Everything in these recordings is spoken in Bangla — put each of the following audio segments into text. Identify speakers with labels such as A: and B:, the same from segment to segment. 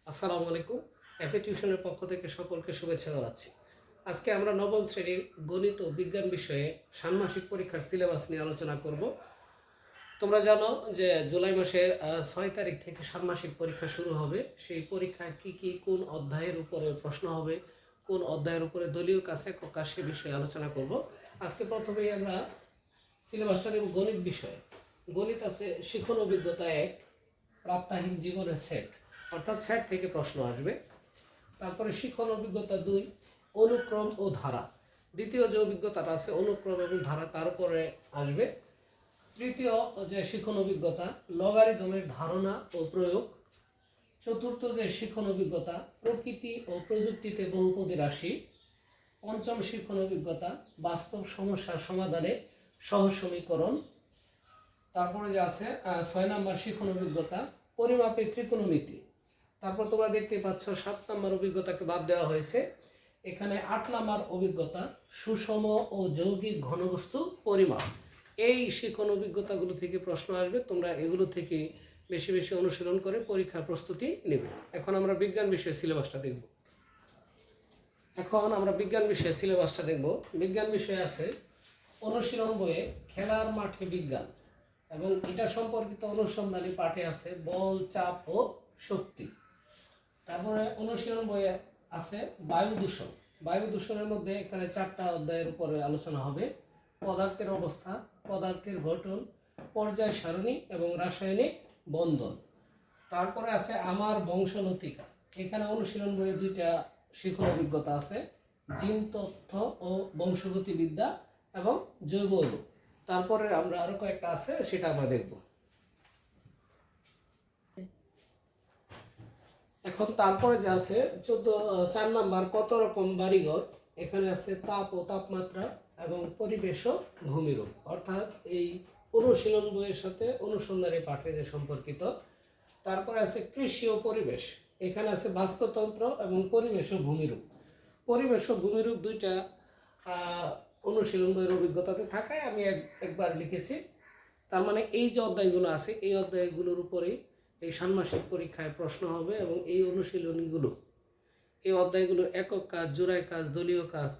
A: আসসালামু আলাইকুম। এফএ টিউশনের পক্ষ থেকে সকলকে শুভেচ্ছা জানাচ্ছি। আজকে আমরা নবম শ্রেণীর গণিত ও বিজ্ঞান বিষয়ে ষান্মাসিক পরীক্ষার সিলেবাস নিয়ে আলোচনা করব। তোমরা জানো যে জুলাই মাসের 6 তারিখ থেকে ষান্মাসিক পরীক্ষা শুরু হবে। সেই পরীক্ষায় কি কোন অধ্যায়ের উপরে প্রশ্ন হবে, কোন অধ্যায়ের উপরে দলীয় কাজ একক কাজ সে বিষয়ে আলোচনা করব। আজকে প্রথমেই আমরা সিলেবাসটা দেব গণিত বিষয়ে। গণিত আছে শিখন অভিজ্ঞতা 1, প্রাত্যহিক জীবনের সেট, অর্থাৎ সেট থেকে প্রশ্ন আসবে। তারপরে শিখন অভিজ্ঞতা 2, অনুক্রম ও ধারা। দ্বিতীয় যে অভিজ্ঞতাটা আছে অনুক্রম এবং ধারা, তার উপরে আসবে। তৃতীয় যে শিখন অভিজ্ঞতা লগারিদমের ধারণা ও প্রয়োগ। চতুর্থ যে শিখন অভিজ্ঞতা প্রকৃতি ও প্রযুক্তিতে বহুপদী রাশি। পঞ্চম শিখন অভিজ্ঞতা বাস্তব সমস্যার সমাধানে সহজ সমীকরণ। তারপরে যে আছে 6 নম্বর শিখন অভিজ্ঞতা পরিমাপের ত্রিকোণমিতি। তারপর তোমরা দেখতে পাচ্ছ 7 নম্বর অভিজ্ঞতাকে বাদ দেওয়া হয়েছে। এখানে 8 নম্বর অভিজ্ঞতা সুষম ও যৌগিক ঘনবস্তু পরিমাপ। এই শিখন অভিজ্ঞতাগুলো থেকে প্রশ্ন আসবে, তোমরা এগুলো থেকে বেশি বেশি অনুশীলন করে পরীক্ষার প্রস্তুতি নেবে। এখন আমরা বিজ্ঞান বিষয়ের সিলেবাসটা দেখব। বিজ্ঞান বিষয়ে আছে অনুশীলন বইয়ে খেলার মাঠে বিজ্ঞান, এবং এটা সম্পর্কিত অনুসন্ধানী পাঠে আছে বল, চাপ ও শক্তি। তারপরে অনুশীলন বইয়ে আছে বায়ু দূষণ। বায়ু দূষণের মধ্যে এখানে 4টা অধ্যায়ের উপরে আলোচনা হবে। পদার্থের অবস্থা, পদার্থের গঠন, পর্যায় সারণী এবং রাসায়নিক বন্ধন। তারপরে আছে আমার বংশলতিকা। এখানে অনুশীলন বইয়ে 2টা শিখন অভিজ্ঞতা আছে, জিন তথ্য ও বংশগতিবিদ্যা এবং জৈব অণু। তারপরে আমরা আরো কয়েকটা আছে, সেটা আমরা দেখব। এখন তারপরে যে আছে 4 নাম্বার কত রকম বাড়িঘর। এখানে আছে তাপ ও তাপমাত্রা এবং পরিবেশ ও ভূমিরূপ, অর্থাৎ এই অনুশীলন বইয়ের সাথে অনুসন্ধানী পাঠে যে সম্পর্কিত। তারপরে আছে কৃষি ও পরিবেশ। এখানে আছে বাস্তুতন্ত্র এবং পরিবেশ ও ভূমিরূপ। পরিবেশ ও ভূমিরূপ 2টা অনুশীলন বইয়ের অভিজ্ঞতাতে থাকায় আমি একবার লিখেছি। তার মানে এই যে অধ্যায়গুলো আছে, এই অধ্যায়গুলোর উপরেই এই ষান্মাসিক পরীক্ষায় প্রশ্ন হবে, এবং এই অনুশীলনীগুলো, এই অধ্যায়গুলো একক কাজ, জোড়ায় কাজ, দলীয় কাজ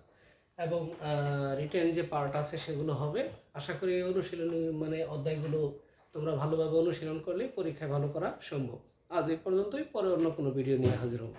A: এবং রিটেন যে পার্ট আছে সেগুলো হবে। আশা করি এই অনুশীলনী অধ্যায়গুলো তোমরা ভালোভাবে অনুশীলন করলে পরীক্ষায় ভালো করা সম্ভব। আজ এই পর্যন্তই, পরে অন্য কোনো ভিডিও নিয়ে হাজির হব।